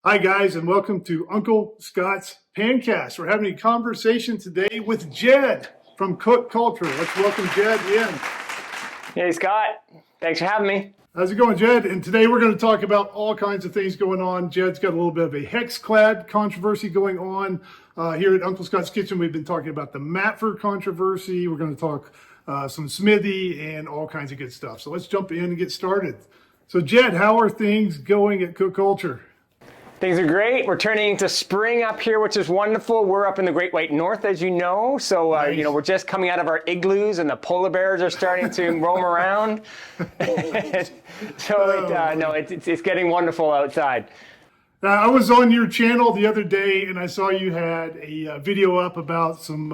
Hi, guys, and welcome to Uncle Scott's Pancast. We're having a conversation today with Jed from Cook Culture. Let's welcome Jed in. Hey, Scott. Thanks for having me. How's it going, Jed? And today we're going to talk about all kinds of things going on. Jed's got a little bit of a Hexclad controversy going on. Here at Uncle Scott's Kitchen, we've been talking about the Matfer controversy. We're going to talk some Smithey and all kinds of good stuff. So let's jump in and get started. So, Jed, how are things going at Cook Culture? Things are great. We're turning to spring up here, which is wonderful. We're up in the Great White North, as you know. So, Nice. we're just coming out of our igloos and the polar bears are starting to roam around. It's getting wonderful outside. I was on your channel the other day and I saw you had a video up about some,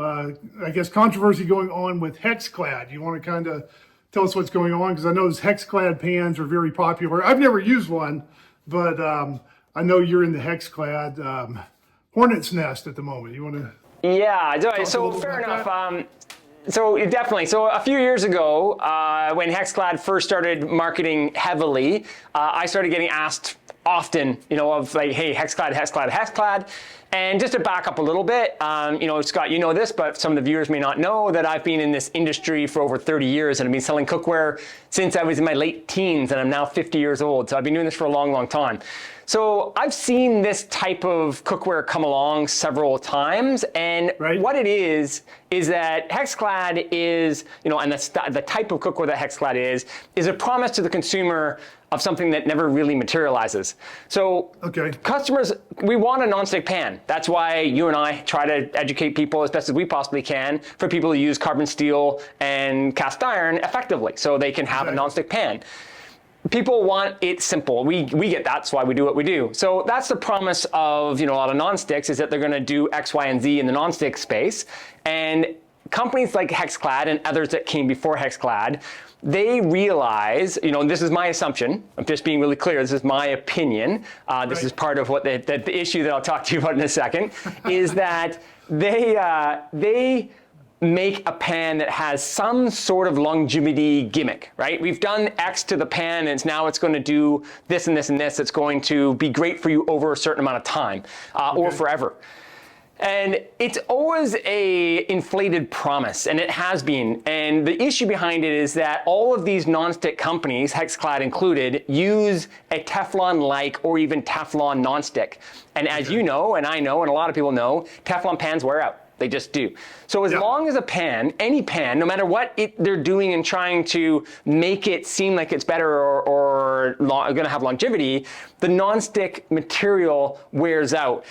controversy going on with Hexclad. You want to kind of tell us what's going on? Because I know those Hexclad pans are very popular. I've never used one, but I know you're in the Hexclad hornet's nest at the moment. You want to? Yeah, so fair enough. Definitely. So a few years ago, when Hexclad first started marketing heavily, I started getting asked often, of like, hey, Hexclad. And just to back up a little bit, Scott, you know this, but some of the viewers may not know that I've been in this industry for over 30 years and I've been selling cookware since I was in my late teens and I'm now 50 years old. So I've been doing this for a long, long time. So I've seen this type of cookware come along several times, and What it is that Hexclad is, and the type of cookware that Hexclad is a promise to the consumer of something that never really materializes. So customers, we want a nonstick pan. That's why you and I try to educate people as best as we possibly can for people to use carbon steel and cast iron effectively so they can have a nonstick pan. People want it simple. We get that. That's why we do what we do. So that's the promise of a lot of nonsticks is that they're going to do X, Y, and Z in the nonstick space. And companies like Hexclad and others that came before Hexclad, they realize, this is my assumption. I'm just being really clear. This is my opinion. This is part of what the issue that I'll talk to you about in a second is that they make a pan that has some sort of longevity gimmick, right? We've done X to the pan and now it's going to do this and this and this. It's going to be great for you over a certain amount of time or forever. And it's always a inflated promise, and it has been. And the issue behind it is that all of these nonstick companies, Hexclad included, use a Teflon-like or even Teflon nonstick. And as you know, and I know, and a lot of people know, Teflon pans wear out. They just do. So as long as a pan, any pan, no matter what they're doing and trying to make it seem like it's better or going to have longevity, the nonstick material wears out.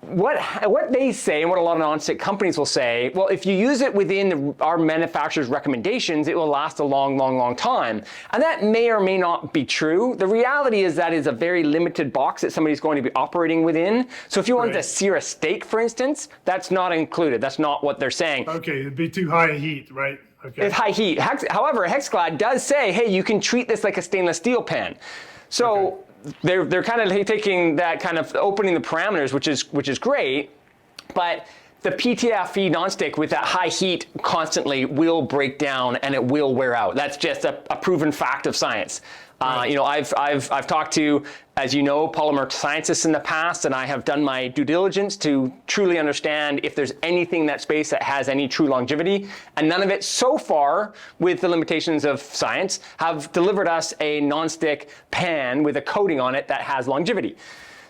What they say, and what a lot of nonstick companies will say, well, if you use it within our manufacturer's recommendations, it will last a long, long, long time. And that may or may not be true. The reality is that is a very limited box that somebody's going to be operating within. So if you wanted to sear a steak, for instance, that's not included. That's not what they're saying. Okay, it'd be too high a heat, right? Okay. It's high heat. However, Hexclad does say, hey, you can treat this like a stainless steel pan. So they're kind of taking that kind of opening the parameters, which is great, but the PTFE nonstick with that high heat constantly will break down and it will wear out. That's just a proven fact of science. I've talked to, as you know, polymer scientists in the past, and I have done my due diligence to truly understand if there's anything in that space that has any true longevity. And none of it so far, with the limitations of science, have delivered us a nonstick pan with a coating on it that has longevity.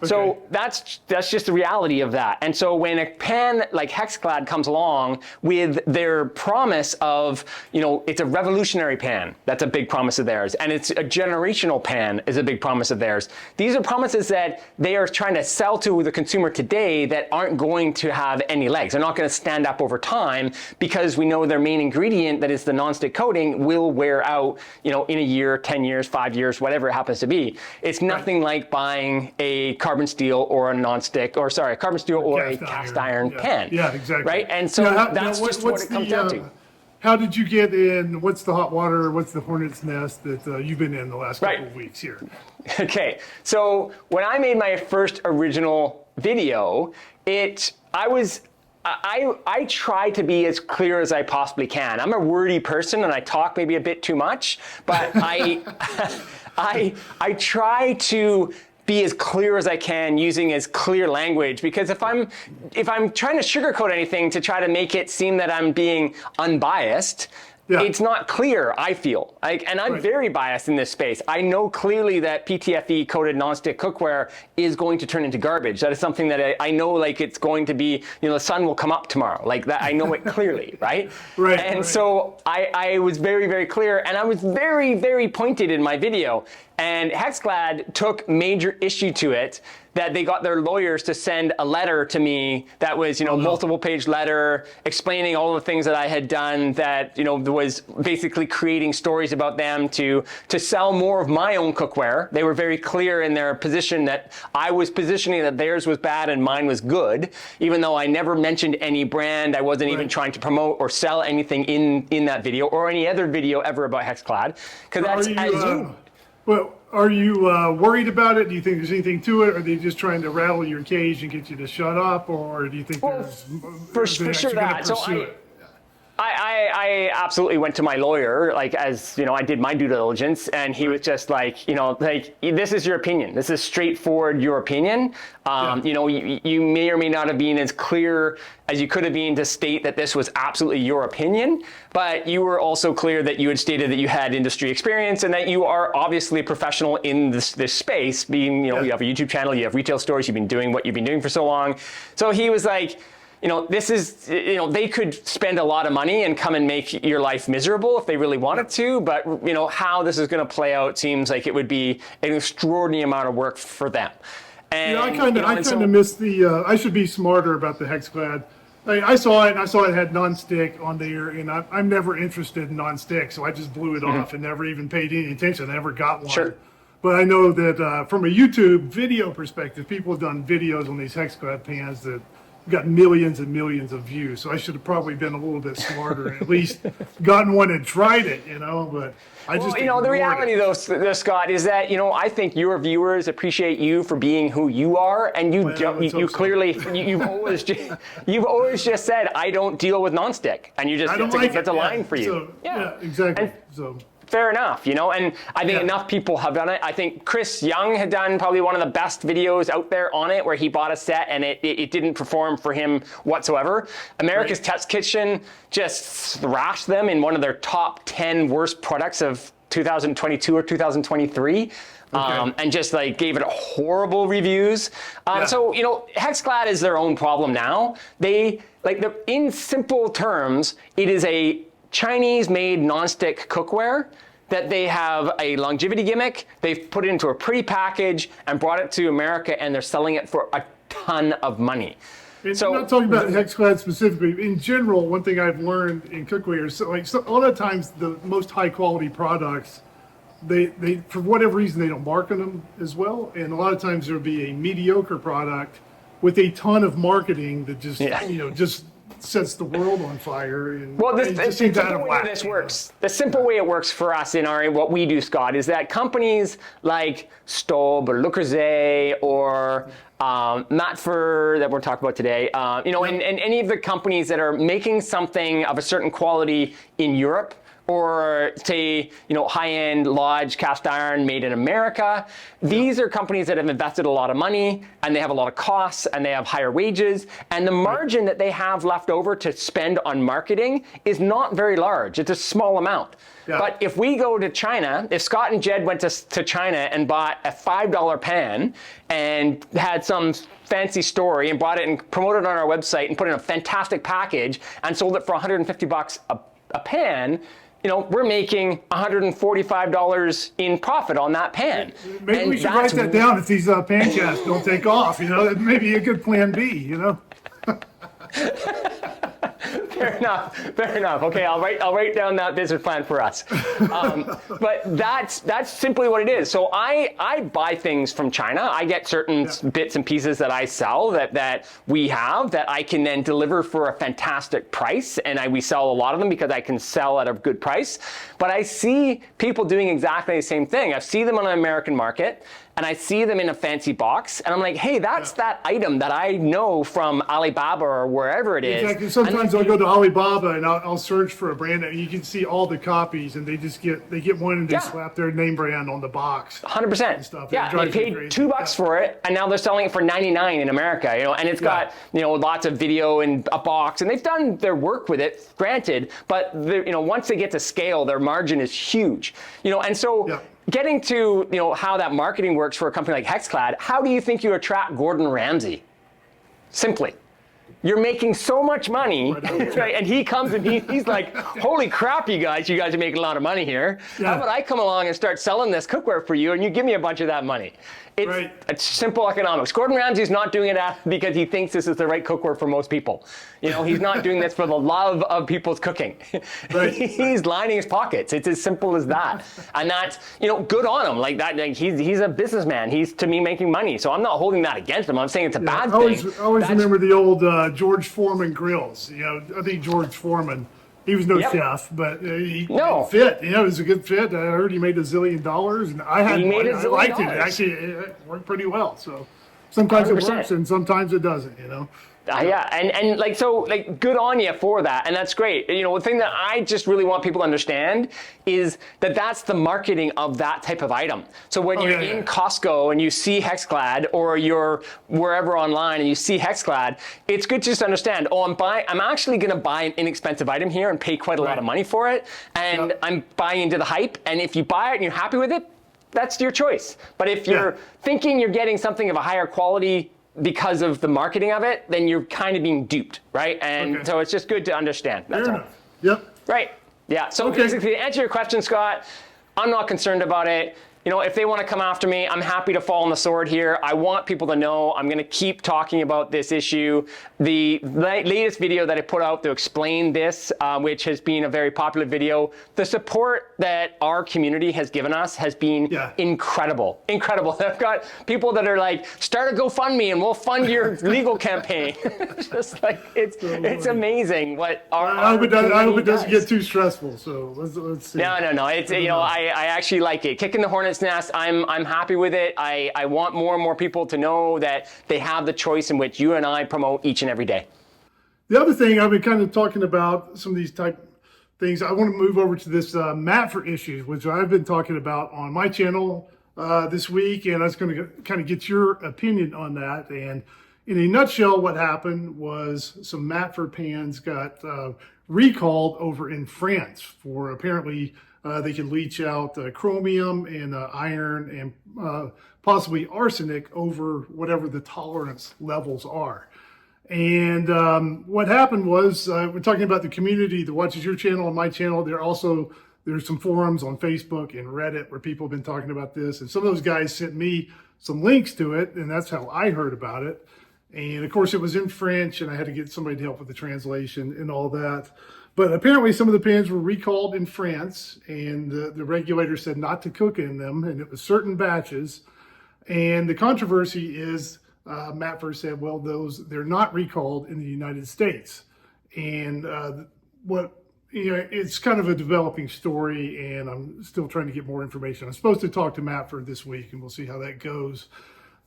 So that's just the reality of that. And so when a pan like Hexclad comes along with their promise of, it's a revolutionary pan, that's a big promise of theirs. And it's a generational pan is a big promise of theirs. These are promises that they are trying to sell to the consumer today that aren't going to have any legs. They're not going to stand up over time because we know their main ingredient, that is the nonstick coating, will wear out, in a year, 10 years, 5 years, whatever it happens to be. It's nothing like buying a carbon steel or a carbon steel or a cast iron pan. Yeah, exactly. Right? And so that's just what it comes down to. How did you get in? What's the hot water? What's the hornet's nest that you've been in the last couple of weeks here? Okay, so when I made my first original video, I try to be as clear as I possibly can. I'm a wordy person and I talk maybe a bit too much, but I try to be as clear as I can using as clear language, because if I'm trying to sugarcoat anything to try to make it seem that I'm being unbiased, it's not clear, I feel. And I'm very biased in this space. I know clearly that PTFE coated nonstick cookware is going to turn into garbage. That is something that I know, like, it's going to be, the sun will come up tomorrow. Like that, I know it clearly, right? And so I was very, very clear, and I was very, very pointed in my video. And Hexclad took major issue to it, that they got their lawyers to send a letter to me that was, multiple page letter explaining all the things that I had done, that, was basically creating stories about them to sell more of my own cookware. They were very clear in their position that I was positioning that theirs was bad and mine was good, even though I never mentioned any brand. I wasn't even trying to promote or sell anything in that video or any other video ever about Hexclad. Because that's Well, are you worried about it? Do you think there's anything to it? Or are they just trying to rattle your cage and get you to shut up? Or do you think there's for sure that? So I absolutely went to my lawyer, like, as I did my due diligence, and he was just like, this is your opinion. This is straightforward, your opinion. You may or may not have been as clear as you could have been to state that this was absolutely your opinion, but you were also clear that you had stated that you had industry experience and that you are obviously a professional in this space, being, you have a YouTube channel, you have retail stores, you've been doing what you've been doing for so long. So he was like, this is, they could spend a lot of money and come and make your life miserable if they really wanted to, but, how this is going to play out seems like it would be an extraordinary amount of work for them. And, I kind of miss the, I should be smarter about the Hexclad. I saw it, and I saw it had non-stick on there, and I'm never interested in non-stick, so I just blew it off and never even paid any attention. I never got one. Sure. But I know that from a YouTube video perspective, people have done videos on these Hexclad pans that got millions and millions of views. So I should have probably been a little bit smarter and at least gotten one and tried it, but I just the reality though, Scott, is that, I think your viewers appreciate you for being who you are, and you clearly, you've always just said, I don't deal with nonstick, and you just, that's a line for you. So, exactly. Fair enough, and I think enough people have done it. I think Chris Young had done probably one of the best videos out there on it, where he bought a set and it didn't perform for him whatsoever. America's Test Kitchen just thrashed them in one of their top 10 worst products of 2022 or 2023. And just gave it horrible reviews. So, Hexclad is their own problem now. In simple terms, it is a Chinese-made nonstick cookware that they have a longevity gimmick. They've put it into a pretty package and brought it to America, and they're selling it for a ton of money. So I'm not talking about Hexclad specifically. In general, one thing I've learned in cookware is a lot of times the most high-quality products, they for whatever reason they don't market them as well, and a lot of times there'll be a mediocre product with a ton of marketing that just just sets the world on fire. And the simple way this works, the simple way it works for us in what we do, Scott, is that companies like Staub or Le Creuset or Matfer that we're talking about today, and any of the companies that are making something of a certain quality in Europe, or say, high-end Lodge cast iron made in America. These are companies that have invested a lot of money, and they have a lot of costs, and they have higher wages, and the margin that they have left over to spend on marketing is not very large. It's a small amount. But if we go to China, if Scott and Jed went to China and bought a $5 pan and had some fancy story and bought it and promoted it on our website and put it in a fantastic package and sold it for $150 a pan, we're making $145 in profit on that pan. Maybe we should write that down if these Pancasts don't take off. That may be a good plan B. Fair enough. Okay, I'll write down that business plan for us. But that's simply what it is. So I buy things from China. I get certain bits and pieces that I sell that we have that I can then deliver for a fantastic price, and we sell a lot of them because I can sell at a good price. But I see people doing exactly the same thing. I see them on the American market, and I see them in a fancy box, and I'm like, hey, that's that item that I know from Alibaba or wherever it is. Exactly. Sometimes I'll go to Alibaba and I'll search for a brand, and you can see all the copies, and they get one and they slap their name brand on the box. 100%. Yeah, they paid crazy. $2 for it, and now they're selling it for 99 in America. You know, and it's got lots of video in a box, and they've done their work with it, granted. But once they get to scale, their margin is huge. And so. Getting to how that marketing works for a company like Hexclad, how do you think you attract Gordon Ramsay? Simply. You're making so much money, right? And he comes and he's like, holy crap, you guys are making a lot of money here. How about I come along and start selling this cookware for you and you give me a bunch of that money? It's simple economics. Gordon Ramsay's not doing it because he thinks this is the right cookware for most people. He's not doing this for the love of people's cooking. He's lining his pockets. It's as simple as that. And that's, good on him. Like that, he's a businessman. He's, to me, making money. So I'm not holding that against him. I'm saying it's a bad thing. I always remember the old George Foreman grills. I think George Foreman, he was no chef, but he fit. It was a good fit. I heard he made $1 zillion, and I liked it. Actually, it worked pretty well. So sometimes 100%. It works, and sometimes it doesn't. And good on you for that, and that's great. The thing that I just really want people to understand is that that's the marketing of that type of item. So when you're in Costco and you see Hexclad, or you're wherever online and you see Hexclad, it's good to just understand, I'm actually going to buy an inexpensive item here and pay quite a lot of money for it, and I'm buying into the hype, and if you buy it and you're happy with it, that's your choice. But if you're thinking you're getting something of a higher quality because of the marketing of it, then you're kind of being duped, right? And so it's just good to understand. That's all. Yep. Right. Yeah. So basically, to answer your question, Scott, I'm not concerned about it. If they want to come after me, I'm happy to fall on the sword here. I want people to know I'm going to keep talking about this issue. The latest video that I put out to explain this, which has been a very popular video, the support that our community has given us has been incredible. Incredible. I've got people that are like, start a GoFundMe and we'll fund your legal campaign. Just like, it's amazing what I hope it doesn't get too stressful. So let's see. No. It's I actually like it. Kicking the hornets nest. I'm happy with it. I want more and more people to know that they have the choice in which you and I promote each and every day. The other thing I've been kind of talking about, some of these type things, I want to move over to this Matfer issues, which I've been talking about on my channel this week, and I was going to kind of get your opinion on that. And in a nutshell, what happened was some Matfer pans got recalled over in France for apparently they can leach out chromium and iron and possibly arsenic over whatever the tolerance levels are. And what happened was, we're talking about the community that watches your channel and my channel. There's some forums on Facebook and Reddit where people have been talking about this. And some of those guys sent me some links to it, and that's how I heard about it. And of course, it was in French, and I had to get somebody to help with the translation and all that. But apparently some of the pans were recalled in France, and the regulator said not to cook in them, and it was certain batches. And the controversy is, Matfer said, well, they're not recalled in the United States. And it's kind of a developing story, and I'm still trying to get more information. I'm supposed to talk to Matfer this week, and we'll see how that goes.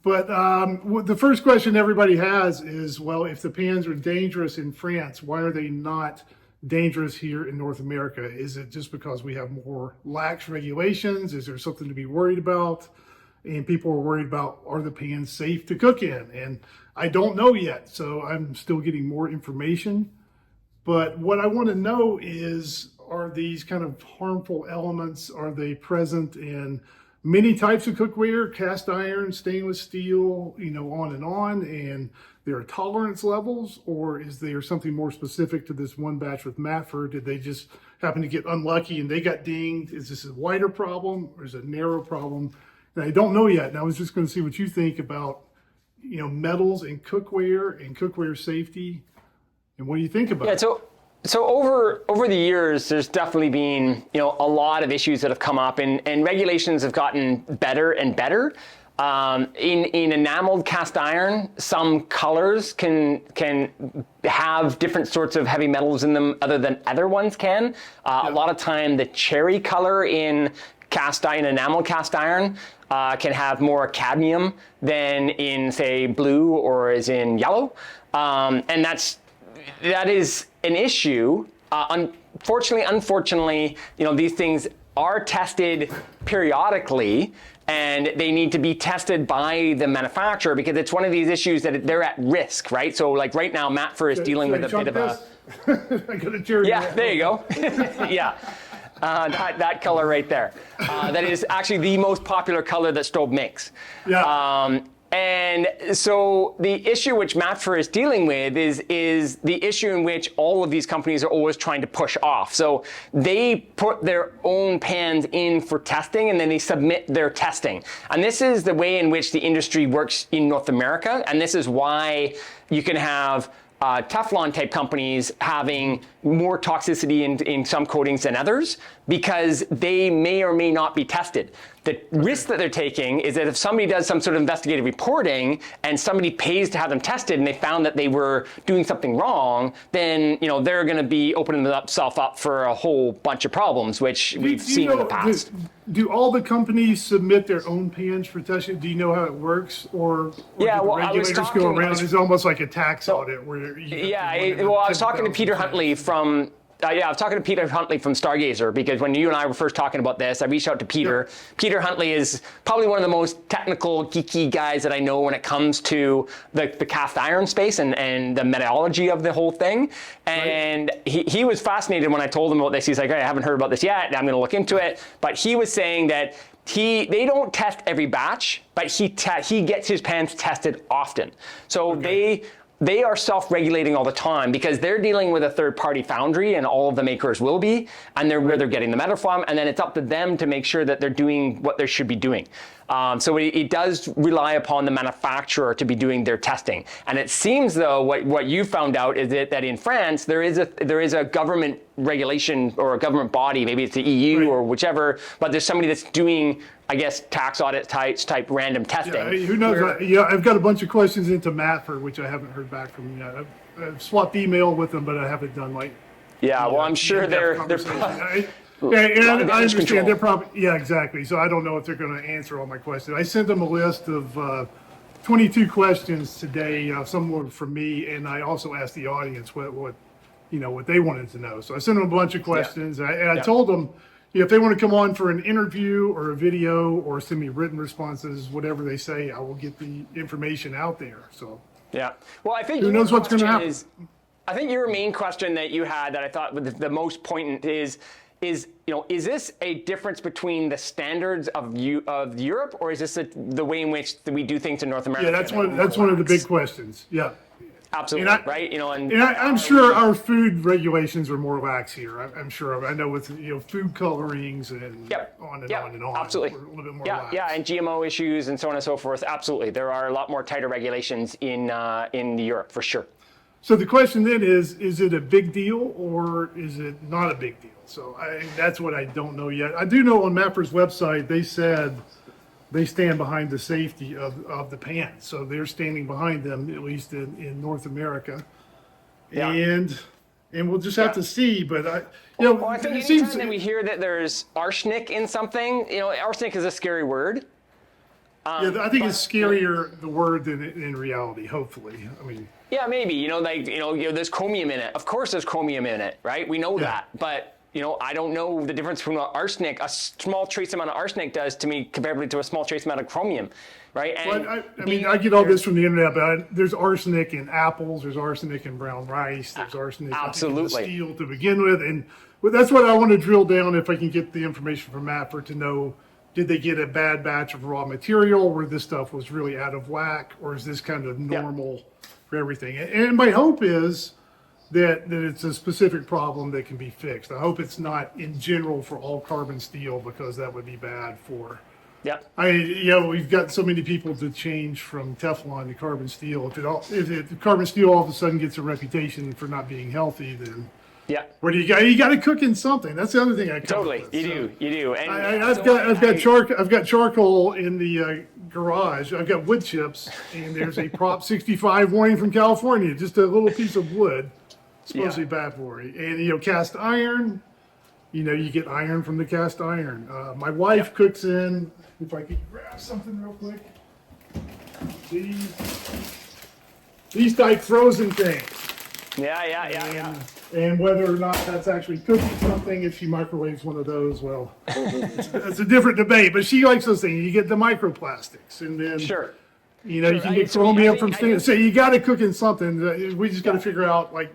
But the first question everybody has is, well, if the pans are dangerous in France, why are they not dangerous here in North America? Is it just because we have more lax regulations? Is there something to be worried about? And people are worried about, are the pans safe to cook in? And I don't know yet, so I'm still getting more information. But what I want to know is, are these kind of harmful elements, are they present in many types of cookware, cast iron, stainless steel, on, and there are tolerance levels, or is there something more specific to this one batch with Matfer? Did they just happen to get unlucky and they got dinged? Is this a wider problem or is it a narrow problem? And I don't know yet. And I was just going to see what you think about, metals in cookware and cookware safety. And what do you think about it? So over the years, there's definitely been, a lot of issues that have come up, and regulations have gotten better and better. In enameled cast iron, some colors can have different sorts of heavy metals in them other than other ones can. A lot of time, the cherry color in cast iron, enamel cast iron, can have more cadmium than in, say, blue or is in yellow, and that is an issue. Unfortunately, these things are tested periodically, and they need to be tested by the manufacturer because it's one of these issues that they're at risk, right? So, like right now, Matfer is dealing with a bit of a. I got a cherry. Yeah, there you go. Yeah. That color right there. That is actually the most popular color that Strobe makes. Yeah. And so the issue which Matfer is dealing with is the issue in which all of these companies are always trying to push off. So they put their own pans in for testing and then they submit their testing. And this is the way in which the industry works in North America. And this is why you can have Teflon type companies having more toxicity in some coatings than others because they may or may not be tested. The risk that they're taking is that if somebody does some sort of investigative reporting and somebody pays to have them tested and they found that they were doing something wrong, then they're going to be opening themselves up for a whole bunch of problems, which we've seen in the past. Do all the companies submit their own pans for testing? Do you know how it works, or yeah, do the well, regulators go around? It's almost like a tax audit where I was talking to Peter Huntley from. I was talking to Peter Huntley from Stargazer because when you and I were first talking about this, I reached out to Peter. Yeah. Peter Huntley is probably one of the most technical, geeky guys that I know when it comes to the cast iron space and the metallurgy of the whole thing. And he was fascinated when I told him about this. He's like, hey, I haven't heard about this yet. I'm going to look into it. But he was saying that they don't test every batch, but he gets his pans tested often. So they are self-regulating all the time because they're dealing with a third-party foundry, and all of the makers will be, and where they're getting the metal from, and then it's up to them to make sure that they're doing what they should be doing. So it does rely upon the manufacturer to be doing their testing. And it seems, though, what you found out is that in France there is a government regulation or a government body, maybe it's the EU or whichever, but there's somebody that's doing, I guess, tax audit type random testing. Yeah, who knows? I've got a bunch of questions into Matfer, which I haven't heard back from yet. I've swapped email with them, but I haven't done well, I'm sure they're I understand. They're probably, exactly. So I don't know if they're going to answer all my questions. I sent them a list of 22 questions today, some were from me, and I also asked the audience what they wanted to know. So I sent them a bunch of questions, and I told them, if they want to come on for an interview or a video or send me written responses, whatever they say, I will get the information out there. So well, I think who knows what's going to happen. I think your main question that you had that I thought was the most poignant is this a difference between the standards of Europe, or is this the way in which we do things in North America? Yeah, that's one of the big questions. Yeah. Absolutely, right? I'm sure our food regulations are more lax here. I'm sure. I know with food colorings and on and on and on. Absolutely. We're a little bit more lax. And GMO issues and so on and so forth. Absolutely, there are a lot more tighter regulations in Europe for sure. So the question then is it a big deal or is it not a big deal? So that's what I don't know yet. I do know on Matfer's website they said they stand behind the safety of the pans. So they're standing behind them, at least in North America. Yeah. And we'll just have to see. But I think anytime that we hear that there's arsenic in something, arsenic is a scary word. I think it's scarier the word than in reality. Hopefully, I mean. Yeah, maybe. There's chromium in it. Of course, there's chromium in it, right? We know that, but. I don't know the difference between what arsenic, a small trace amount of arsenic does to me compared to a small trace amount of chromium, right? And I get all this from the internet, but there's arsenic in apples, there's arsenic in brown rice, there's arsenic in the steel to begin with. And that's what I want to drill down if I can get the information from Matfer to know, did they get a bad batch of raw material where this stuff was really out of whack, or is this kind of normal for everything? And my hope is that it's a specific problem that can be fixed. I hope it's not in general for all carbon steel, because that would be bad for. Yeah. We've got so many people to change from Teflon to carbon steel. If carbon steel all of a sudden gets a reputation for not being healthy, then what do you got? You got to cook in something. That's the other thing I totally. You do. And I've got charcoal in the garage. I've got wood chips, and there's a Prop 65 warning from California. Just a little piece of wood. Supposed to be bad for you. And, cast iron, you get iron from the cast iron. My wife cooks in, if I could grab something real quick, these type frozen things. Yeah. And whether or not that's actually cooking something, if she microwaves one of those, well, it's a different debate. But she likes those things. You get the microplastics, and then Sure. you can get chromium from things. So you got to cook in something. We just got to figure out, like,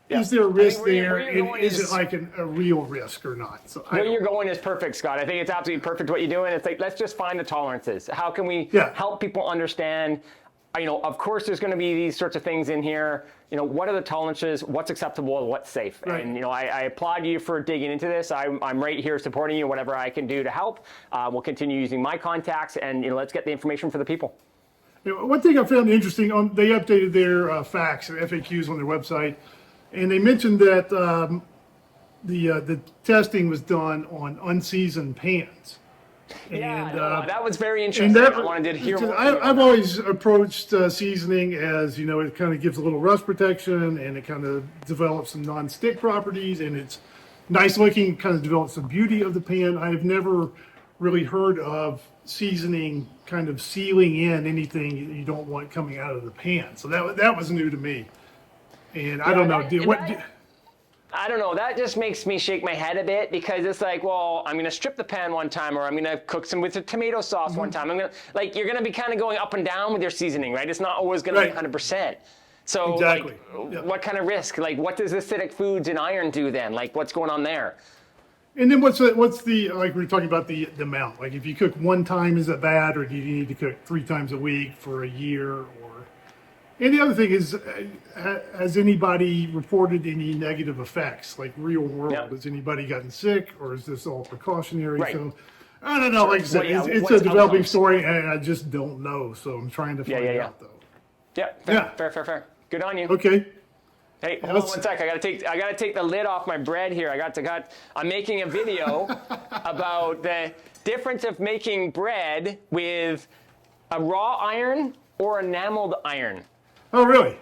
is there a risk there, and is it like a real risk or not? So where you're going is perfect, Scott. I think it's absolutely perfect what you're doing. It's like, let's just find the tolerances. How can we help people understand? Of course, there's going to be these sorts of things in here. What are the tolerances? What's acceptable? What's safe? Right. And I applaud you for digging into this. I'm right here supporting you. Whatever I can do to help, we'll continue using my contacts, and let's get the information for the people. One thing I found interesting, they updated their facts or FAQs on their website, and they mentioned that the testing was done on unseasoned pans. That was very interesting. I wanted to hear more. I've always approached seasoning as, it kind of gives a little rust protection, and it kind of develops some non-stick properties, and it's nice looking, kind of develops some beauty of the pan. I've never really heard of seasoning kind of sealing in anything that you don't want coming out of the pan. So that was new to me. And I don't know. I don't know. That just makes me shake my head a bit, because it's like, well, I'm going to strip the pan one time, or I'm going to cook some with the tomato sauce one time. you're going to be kind of going up and down with your seasoning, right? It's not always going to be 100%. So exactly. What kind of risk? Like, what does acidic foods and iron do then? Like, what's going on there? And then what's the, like we were talking about the amount, like if you cook one time, is it bad, or do you need to cook 3 times a week for a year? And the other thing is, has anybody reported any negative effects, like real world? Has anybody gotten sick, or is this all precautionary? Right. So I don't know. Like I said, it's a developing story, and I just don't know. So I'm trying to find out, though. Fair. Good on you. Okay. Hey, hold on one sec. I gotta take the lid off my bread here. I'm making a video about the difference of making bread with a raw iron or enameled iron. Oh, really?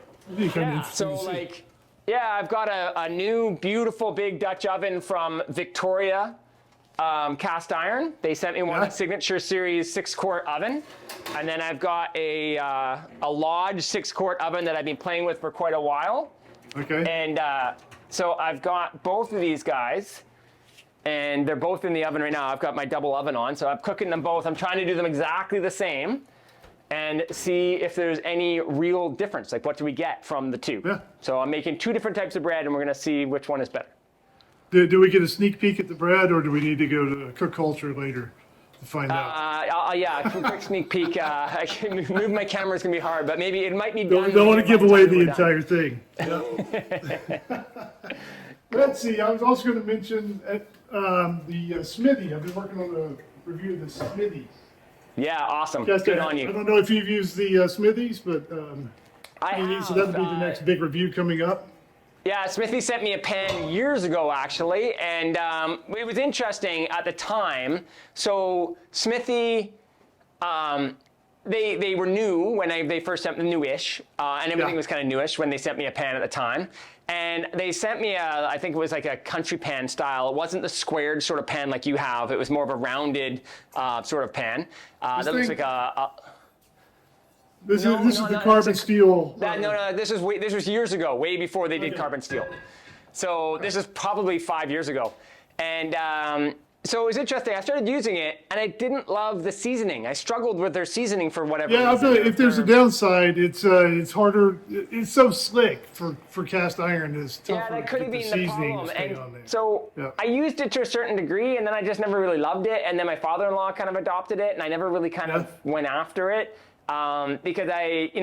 I've got a new, beautiful, big Dutch oven from Victoria cast iron. They sent me one Signature Series 6-quart oven. And then I've got a Lodge 6-quart oven that I've been playing with for quite a while. Okay. And so I've got both of these guys, and they're both in the oven right now. I've got my double oven on, so I'm cooking them both. I'm trying to do them exactly the same and see if there's any real difference. Like, what do we get from the two? Yeah. So I'm making 2 different types of bread, and we're going to see which one is better. Do we get a sneak peek at the bread, or do we need to go to Cook Culture later to find out? Yeah, quick sneak peek. I can move my camera is going to be hard, but maybe it might be done. Don't want to give away the entire thing. Yeah. Let's see. I was also going to mention the Smithey. I've been working on a review of the Smithey. Yeah, awesome. Good on you. I don't know if you've used the Smithies, but I have. So that'll be the next big review coming up. Yeah, Smithey sent me a pan years ago, actually, and it was interesting at the time. So Smithey, they were new when they first sent me newish, and everything was kind of newish when they sent me a pan at the time. And they sent me I think it was like a country pan style. It wasn't the squared sort of pan like you have. It was more of a rounded sort of pan. That looks like a This is the carbon steel. No. This was years ago, way before they did carbon steel. So this is probably 5 years ago, and so it was interesting. I started using it, and I didn't love the seasoning. I struggled with their seasoning for whatever reason. I feel like if there's a downside, it's harder. It's so slick for cast iron. It's tougher. Yeah, that could have been the problem. And on there. so I used it to a certain degree, and then I just never really loved it. And then my father-in-law kind of adopted it, and I never really kind of went after it. Because I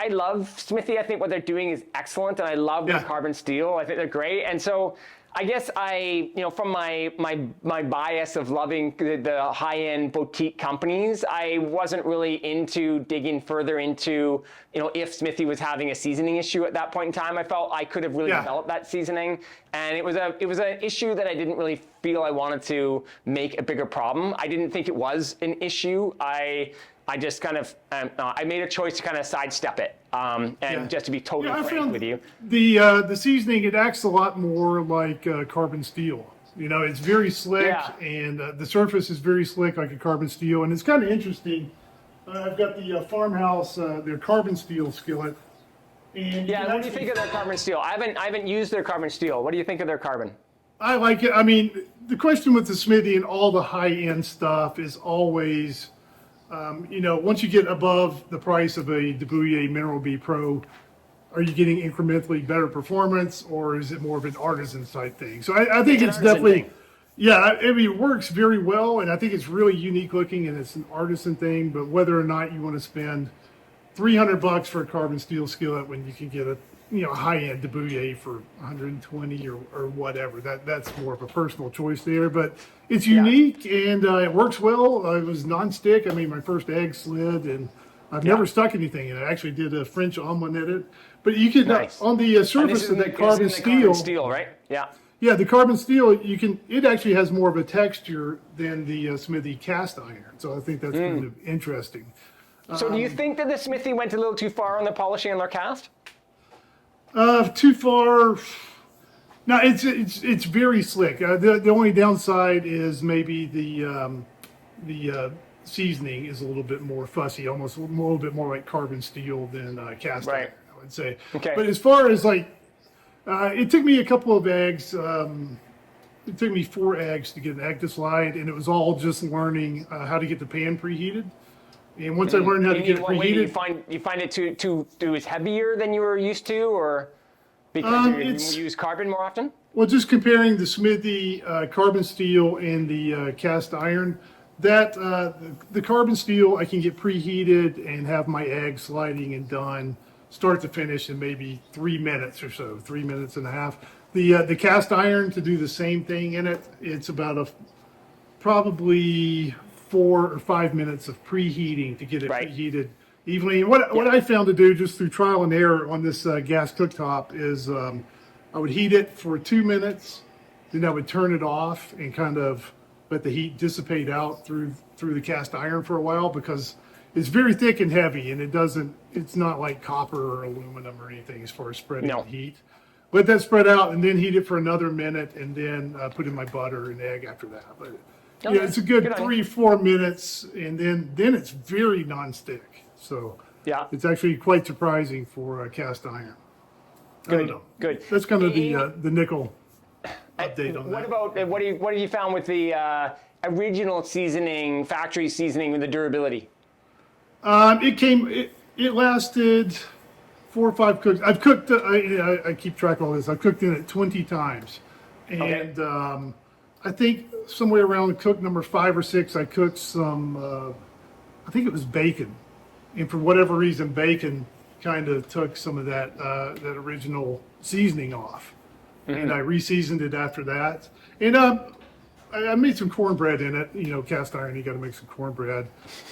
love Smithey. I think what they're doing is excellent, and I love the carbon steel. I think they're great. And so I guess from my bias of loving the high-end boutique companies, I wasn't really into digging further into, if Smithey was having a seasoning issue at that point in time. I felt I could have really developed that seasoning, and it was an issue that I didn't really feel I wanted to make a bigger problem. I didn't think it was an issue. I I just kind of, I made a choice to kind of sidestep it. Just to be totally I frank found with you. the seasoning, it acts a lot more like carbon steel. You know, it's very slick, and the surface is very slick like a carbon steel. And it's kind of interesting. I've got the farmhouse, their carbon steel skillet. And Yeah, what do you think of their carbon steel? I haven't used their carbon steel. What do you think of their carbon? I like it. I mean, the question with the Smithey and all the high-end stuff is always, you know, once you get above the price of a Debouillet Mineral B Pro, are you getting incrementally better performance, or is it more of an artisan type thing? So I think it's definitely, I mean, it works very well, and I think it's really unique looking, and it's an artisan thing. But whether or not you want to spend $300 for a carbon steel skillet when you can get a high-end Debouillet for 120 or whatever, that's more of a personal choice there. But it's unique, and it works well. It was non-stick. I mean, my first egg slid, and I've never stuck anything in it. I actually did a French omelet in it. But you can, on the surface of that carbon steel, right? Yeah. Yeah, the carbon steel, it actually has more of a texture than the Smithy cast iron. So I think that's kind of interesting. So do you think that the Smithy went a little too far on the polishing on their cast? Too far. No, it's very slick. The only downside is maybe the seasoning is a little bit more fussy, almost a little bit more like carbon steel than cast iron, I would say. Okay. But as far as it took me a couple of eggs. It took me 4 eggs to get an egg to slide, and it was all just learning how to get the pan preheated. And once I learned how to get it preheated, you find it too is heavier than you were used to, or because you use carbon more often? Well, just comparing the Smithy carbon steel and the cast iron, the carbon steel I can get preheated and have my egg sliding and done start to finish in maybe 3 minutes or so, 3 minutes and a half. The cast iron, to do the same thing in it, it's about probably 4 or 5 minutes of preheating to get it preheated evenly. And what I found to do just through trial and error on this gas cooktop is I would heat it for 2 minutes, then I would turn it off and kind of let the heat dissipate out through the cast iron for a while, because it's very thick and heavy, and it's not like copper or aluminum or anything as far as spreading the heat. Let that spread out and then heat it for another minute, and then put in my butter and egg after that. But it's a good 3-4 minutes, and then it's very nonstick. So it's actually quite surprising for cast iron. I don't know. Good. That's kind of the nickel update on that. What about what have you found with the original seasoning, factory seasoning, with the durability? It lasted 4 or 5 cooks. I've cooked. I keep track of all this. I've cooked in it 20 times, and I think somewhere around cook number 5 or 6, I cooked some. I think it was bacon, and for whatever reason, bacon kind of took some of that original seasoning off, and I re-seasoned it after that. And I made some cornbread in it. You know, cast iron, you got to make some cornbread,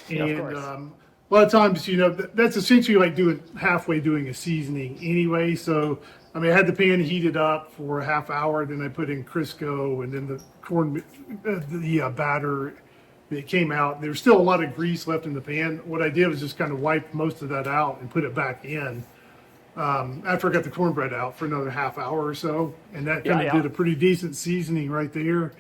and a lot of times, that's essentially like halfway doing a seasoning anyway. So, I mean, I had the pan heated up for a half hour, then I put in Crisco, and then the batter. It came out. There was still a lot of grease left in the pan. What I did was just kind of wipe most of that out and put it back in after I got the cornbread out for another half hour or so. And that kind of did a pretty decent seasoning right there.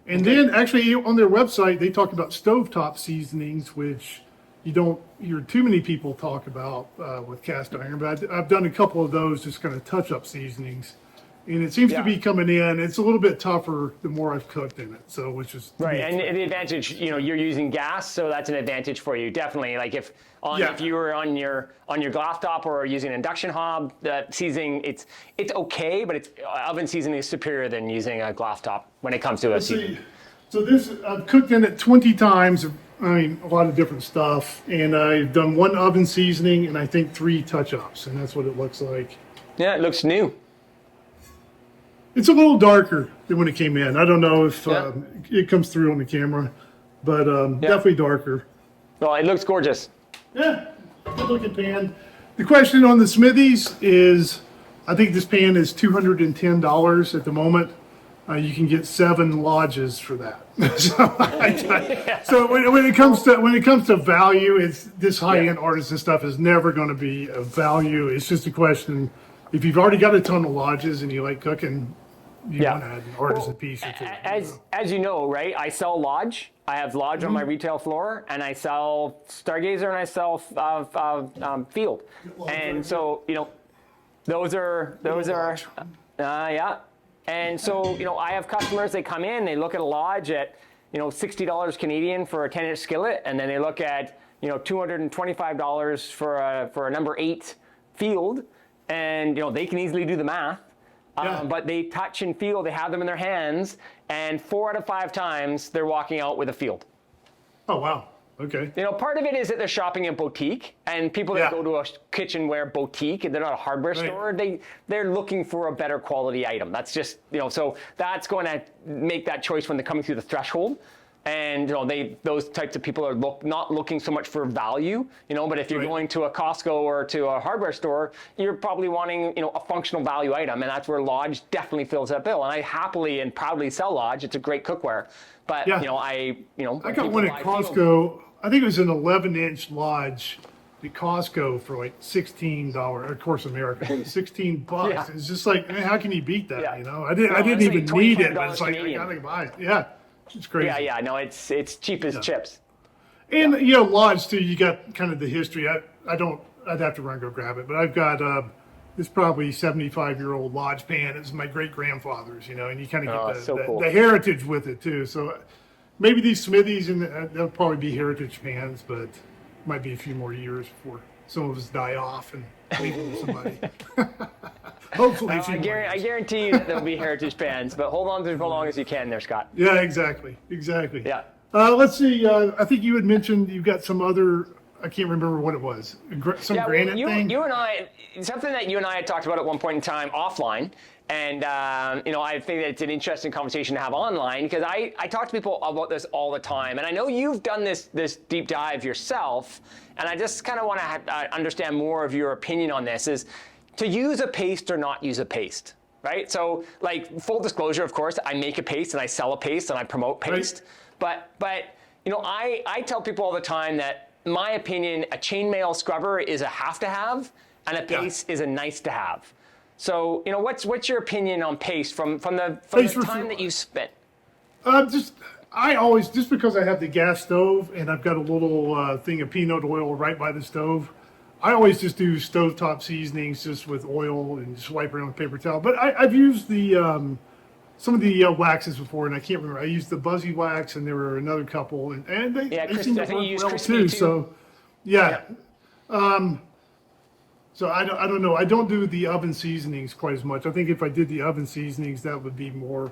And then actually on their website, they talk about stovetop seasonings, which you don't hear too many people talk about with cast iron, but I've done a couple of those, just kind of touch-up seasonings, and it seems to be coming in. It's a little bit tougher the more I've cooked in it, so which is right. And the advantage, you're using gas, so that's an advantage for you, definitely. Like if you were on your glass top or using an induction hob, that seasoning it's okay, but oven seasoning is superior than using a glass top when it comes to a seasoning. So I've cooked in it 20 times. I mean, a lot of different stuff, and I've done 1 oven seasoning and I think 3 touch-ups, and that's what it looks like. Yeah, it looks new. It's a little darker than when it came in. I don't know if it comes through on the camera, but definitely darker. Well, it looks gorgeous. Yeah, good looking pan. The question on the Smithies is, I think this pan is $210 at the moment. you can get 7 lodges for that. So when it comes to value, it's this high-end artisan stuff is never going to be a value. It's just a question. If you've already got a ton of lodges and you like cooking, you want to add an artisan piece or two. As you know, right? I sell lodge. I have lodge on my retail floor, and I sell Stargazer, and I sell Field. And so those are yeah. And so I have customers. They come in, they look at a lodge at $60 Canadian for a 10-inch skillet, and then they look at $225 for a number 8 Field, and they can easily do the math. But they touch and feel, they have them in their hands, and 4 out of 5 times they're walking out with a Field. Oh, wow. Okay. Part of it is that they're shopping at boutique, and people that go to a kitchenware boutique, and they're not a hardware store, they're looking for a better quality item. That's just, so that's going to make that choice when they're coming through the threshold. And those types of people are not looking so much for value, but if you're going to a Costco or to a hardware store, you're probably wanting a functional value item, and that's where Lodge definitely fills that bill. And I happily and proudly sell Lodge. It's a great cookware, but I got one at Costco. I think it was an 11-inch Lodge at Costco for like $16. Of course, America, $16. Yeah. It's just like, how can you beat that? Yeah. I didn't even need it, but it's like Canadian. I gotta buy it. Yeah. It's crazy. Yeah, no, it's cheap as chips. And Lodge too. You got kind of the history. I'd have to run and go grab it, but I've got this probably 75-year-old Lodge pan. It's my great grandfather's, and you kind of get the heritage with it too. So maybe these Smithies and they'll probably be heritage pans, but might be a few more years before some of us die off and leave them to somebody. Hopefully, I guarantee you that there'll be heritage pans, but hold on to it for as long as you can there, Scott. Yeah, exactly. Yeah. Let's see. I think you had mentioned you've got some other. I can't remember what it was. Some granite thing. You and I, something that you and I had talked about at one point in time offline, and I think that it's an interesting conversation to have online because I talk to people about this all the time, and I know you've done this deep dive yourself, and I just kind of want to understand more of your opinion on this. Is to use a paste or not use a paste, right? So, like, full disclosure, of course, I make a paste and I sell a paste and I promote paste. Right. But I tell people all the time that, in my opinion, a chainmail scrubber is a have-to-have and a paste is a nice-to-have. So, what's your opinion on paste from the time that you've spent? Just because I have the gas stove and I've got a little thing of peanut oil right by the stove, I always just do stovetop seasonings just with oil and just wipe around with paper towel. But I've used some of the waxes before, and I can't remember. I used the Buzzy Wax, and there were another couple, and they seem to work well too. So, yeah. So I don't know. I don't do the oven seasonings quite as much. I think if I did the oven seasonings, that would be more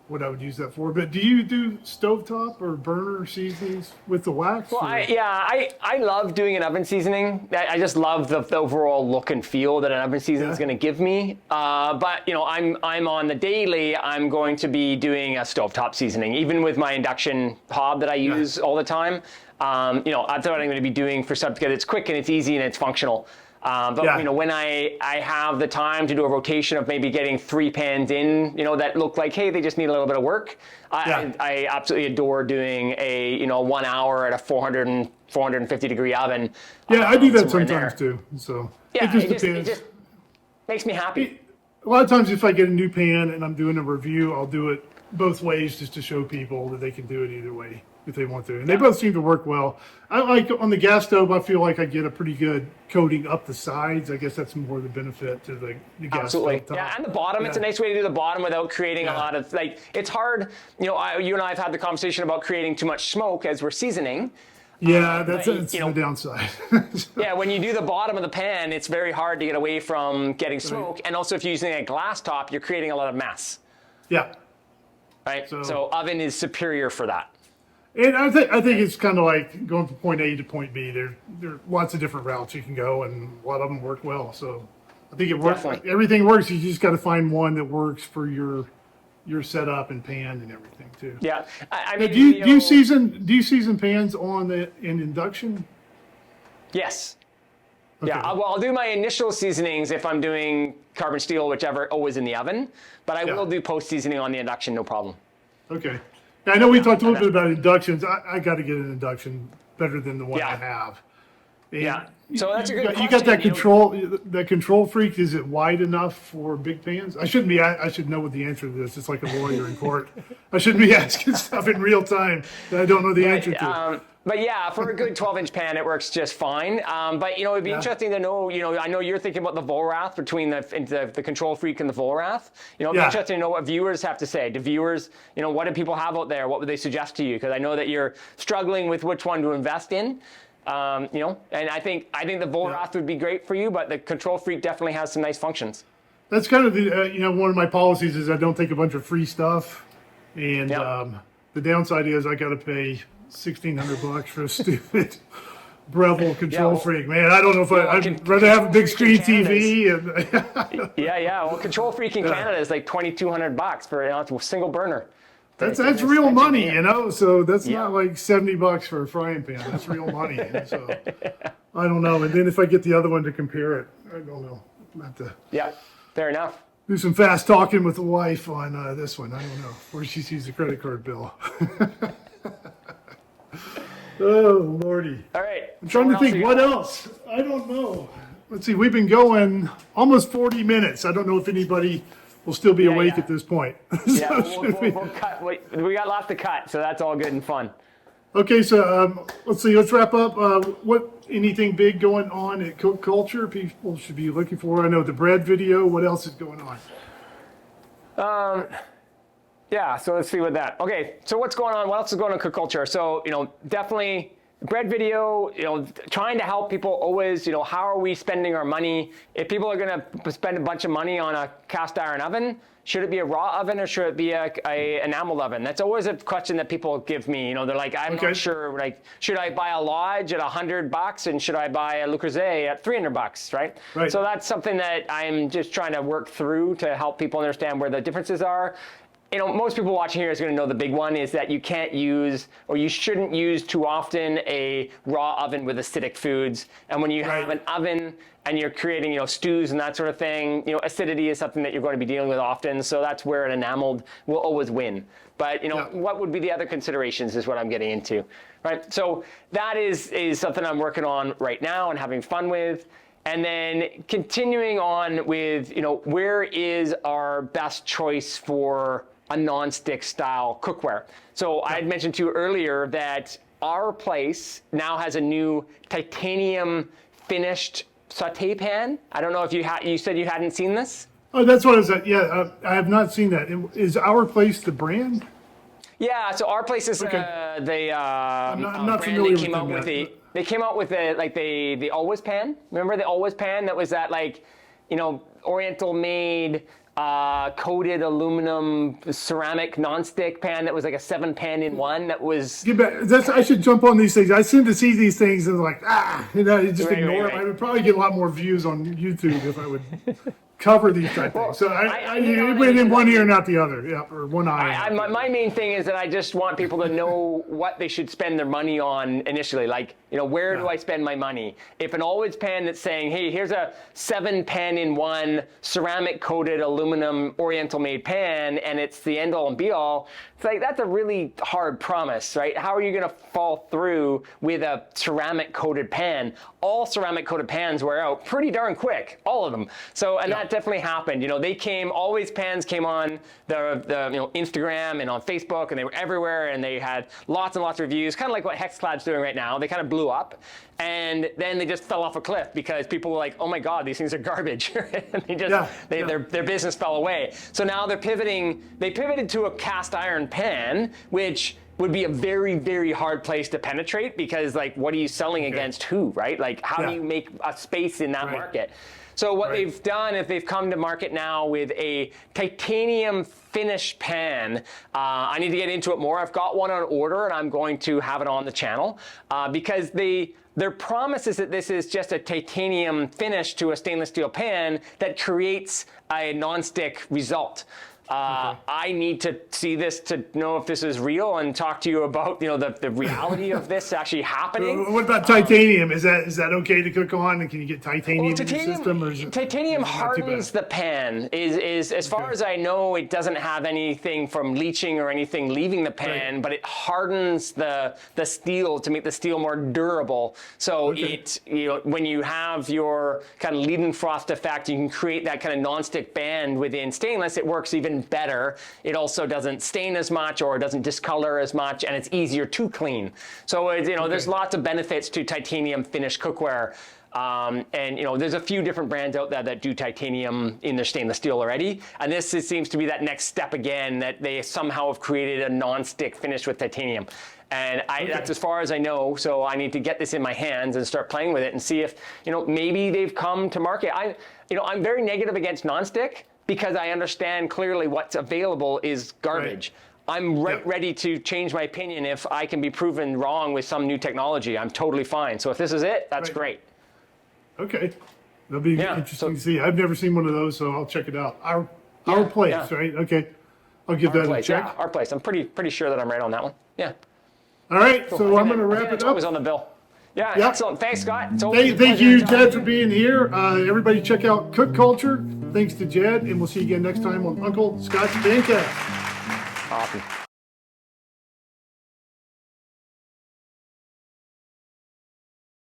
what I would use that for. But do you do stovetop or burner seasonings with the wax? Well, I love doing an oven seasoning. I just love the overall look and feel that an oven seasoning is going to give me. But I'm on the daily. I'm going to be doing a stovetop seasoning, even with my induction hob that I use all the time. That's what I'm going to be doing for something because it's quick and it's easy and it's functional. But when I have the time to do a rotation of maybe getting 3 pans in, that look like, hey, they just need a little bit of work. I absolutely adore doing a 1 hour at a 450 degree oven. Yeah, I do that sometimes too. So yeah, it just depends. It just makes me happy. A lot of times, if I get a new pan and I'm doing a review, I'll do it both ways just to show people that they can do it either way if they want to. And they both seem to work well. I like on the gas stove, I feel like I get a pretty good coating up the sides. I guess that's more the benefit to the gas stove top. Yeah, and the bottom, it's a nice way to do the bottom without creating a lot of, it's hard. You and I have had the conversation about creating too much smoke as we're seasoning. Yeah, that's the downside. Yeah, when you do the bottom of the pan, it's very hard to get away from getting smoke. And also if you're using a glass top, you're creating a lot of mass. Yeah. Right? So oven is superior for that. And I think it's kind of like going from point A to point B. There are lots of different routes you can go, and a lot of them work well. So I think it works. Definitely. Everything works. You just got to find one that works for your setup and pan and everything too. Yeah, I mean, do you season pans in induction? Yes. Okay. Yeah. Well, I'll do my initial seasonings if I'm doing carbon steel, whichever, always in the oven. But I will do post-seasoning on the induction, no problem. Okay. Now, I know we talked a little bit about inductions. I got to get an induction better than the one I have. And so that's a good question. You got that control freak. Is it wide enough for big pans? I shouldn't be. I should know what the answer to this. It's like a lawyer in court. I shouldn't be asking stuff in real time that I don't know the answer to. But yeah, for a good 12-inch pan, it works just fine. But you know, it'd be interesting to know. You know, I know you're thinking about the Vollrath between the control freak and the Vollrath. You know, it'd be interesting to know what viewers have to say. Do viewers, you know, what do people have out there? What would they suggest to you? Because I know that you're struggling with which one to invest in. You know, and I think the Vollrath would be great for you, but the control freak definitely has some nice functions. That's kind of the you know, one of my policies is I don't take a bunch of free stuff, and the downside is I got to pay $1,600 for a stupid Breville control freak. Man, I don't know if I'd rather have a big screen TV. And Well, control freak in Canada is like $2,200 for a single burner. That's real money, you know. So that's not like $70 for a frying pan. That's real money. And so I don't know. And then if I get the other one to compare it, I don't know. Not to fair enough. Do some fast talking with the wife on this one. I don't know where she sees the credit card bill. Oh Lordy! All right. I'm trying to think what else. I don't know. Let's see. We've been going almost 40 minutes. I don't know if anybody will still be awake at this point. Yeah, we'll cut. We got lots to cut, so that's all good and fun. Okay, so let's see. Let's wrap up. Anything big going on at Cook Culture people should be looking for? I know the bread video. What else is going on? Yeah, so let's see with that. Okay, so what's going on? What else is going on in Cook Culture? So, you know, definitely bread video, you know, trying to help people always, you know, how are we spending our money? If people are going to spend a bunch of money on a cast iron oven, should it be a raw oven or should it be a enameled oven? That's always a question that people give me. You know, they're like, I'm not sure, like, should I buy a Lodge at $100 and should I buy a Le Creuset at $300, right? So that's something that I'm just trying to work through to help people understand where the differences are. You know, most people watching here is going to know the big one is that you can't use or you shouldn't use too often a raw oven with acidic foods. And when you have an oven and you're creating, you know, stews and that sort of thing, you know, acidity is something that you're going to be dealing with often. So that's where an enameled will always win. But, you know, what would be the other considerations is what I'm getting into, right? So that is something I'm working on right now and having fun with. And then continuing on with, you know, where is our best choice for a non-stick style cookware? So I had mentioned to you earlier that our place now has a new titanium finished saute pan. I don't know if you said you hadn't seen this? Oh, that's what I was at. Yeah, I have not seen that. Is Our Place the brand? Yeah, so Our Place is I'm brand not familiar they came out with they came out with the Always pan. Remember the Always pan that was that, like, you know, Oriental made coated aluminum ceramic nonstick pan that was like a 7-pan-in-1 that was. I should jump on these things. I seem to see these things and like you know, just ignore them. I would probably get a lot more views on YouTube if I would cover these type things. So it went in one ear, not the other. Yeah, or one eye. My main thing is that I just want people to know what they should spend their money on initially. Like, you know, where do I spend my money? If an Always pan that's saying, hey, here's a 7-pan-in-1 ceramic coated aluminum Oriental made pan, and it's the end all and be all, it's like, that's a really hard promise, right? How are you going to fall through with a ceramic coated pan? All ceramic coated pans wear out pretty darn quick, all of them. So, and that definitely happened. You know, Always pans came on the you know, Instagram and on Facebook, and they were everywhere, and they had lots and lots of reviews, kind of like what Hexclad's doing right now. They kind of blew up, and then they just fell off a cliff because people were like, oh my God, these things are garbage. And their business fell away. So now they pivoted to a cast iron pan, which would be a very, very hard place to penetrate because, like, what are you selling against who, right? Like, how do you make a space in that market? So what they've done is they've come to market now with a titanium finished pan. I need to get into it more. I've got one on order, and I'm going to have it on the channel because their promise is that this is just a titanium finish to a stainless steel pan that creates a nonstick result. I need to see this to know if this is real and talk to you about, the reality of this actually happening. What about titanium? Is that okay to cook on? And can you get titanium in your system? Or is it, titanium is it not too bad? hardens the pan. Is as far as I know, it doesn't have anything from leaching or anything leaving the pan, but it hardens the steel to make the steel more durable. So when you have your kind of lead-in frost effect, you can create that kind of non-stick band within stainless. It works even better. It also doesn't stain as much or it doesn't discolor as much, and it's easier to clean. So there's lots of benefits to titanium finished cookware. And there's a few different brands out there that do titanium in their stainless steel already. And this seems to be that next step again, that they somehow have created a non-stick finish with titanium. And that's as far as I know. So I need to get this in my hands and start playing with it and see if, maybe they've come to market. I'm very negative against non-stick because I understand clearly what's available is garbage. Right. I'm ready to change my opinion if I can be proven wrong with some new technology. I'm totally fine. So if this is it, that's great. Okay. That'll be interesting to see. I've never seen one of those, so I'll check it out. Our place, right? Okay. I'll give that a check. Yeah, our place. I'm pretty sure that I'm right on that one. Yeah. All right, cool. So I'm going to wrap it up. Was on the bill. Yeah, excellent. Thanks, Scott. Thank you, Jed, for being here. Everybody check out Cook Culture. Thanks to Jed, and we'll see you again next time on Uncle Scott's Pancast. Awesome.